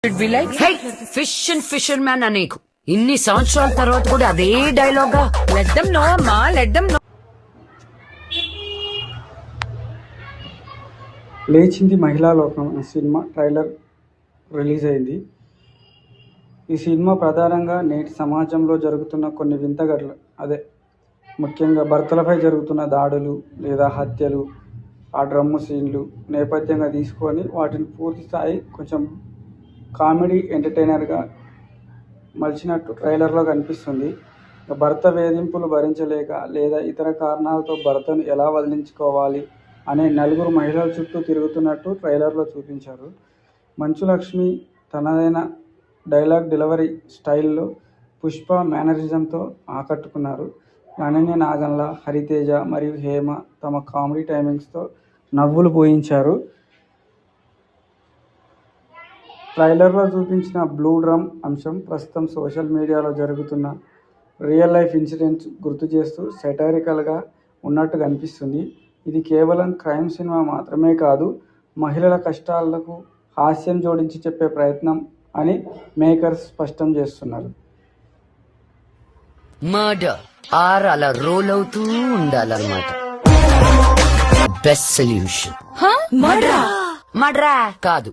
Fish and fissure man అనేకు ఇన్ని సంవత్సరాల తర్వాత కూడా అదే డైలాగ్ గా లెడ్డం నో అమ్మా లెడ్డం నో. లేచింది మహిళా లోకం సినిమా ట్రైలర్ రిలీజ్ అయింది. ఈ సినిమా ప్రధానంగా నేటి సమాజంలో జరుగుతున్న కొన్ని వింతగట్లు, ముఖ్యంగా భర్తలపై జరుగుతున్న దాడులు లేదా హత్యలు, ఆ డ్రమ్ము సీన్లు నేపథ్యంగా తీసుకొని వాటిని పూర్తి స్థాయి కొంచెం కామెడీ ఎంటర్టైనర్గా మలిచినట్టు ట్రైలర్లో కనిపిస్తుంది. భర్త వేధింపులు భరించలేక లేదా ఇతర కారణాలతో భర్తను ఎలా వదిలించుకోవాలి అనే నలుగురు మహిళల చుట్టూ తిరుగుతున్నట్టు ట్రైలర్లో చూపించారు. మంచు లక్ష్మి తనదైన డైలాగ్ డెలివరీ స్టైల్లో, పుష్ప మేనరిజంతో ఆకట్టుకున్నారు. అనన్య నాగన్ల, హరితేజ మరియు హేమ తమ కామెడీ టైమింగ్స్తో నవ్వులు పోయించారు. ట్రైలర్లో చూపించిన బ్లూ డ్రమ్ అంశం ప్రస్తుతం సోషల్ మీడియాలో జరుగుతున్న రియల్ లైఫ్ ఇన్సిడెంట్స్ గుర్తు చేస్తూ సెటైరికల్గా ఉన్నట్టు కనిపిస్తుంది. ఇది కేవలం క్రైమ్ సినిమా మాత్రమే కాదు, మహిళల కష్టాలకు హాస్యం జోడించి చెప్పే ప్రయత్నం అని మేకర్స్ స్పష్టం చేస్తున్నారు. మర్డర్ ఆర్ అలా రోల్ అవుతూ ఉండాలన్నమాట. బెస్ట్ సొల్యూషన్ మర్డరా కాదు,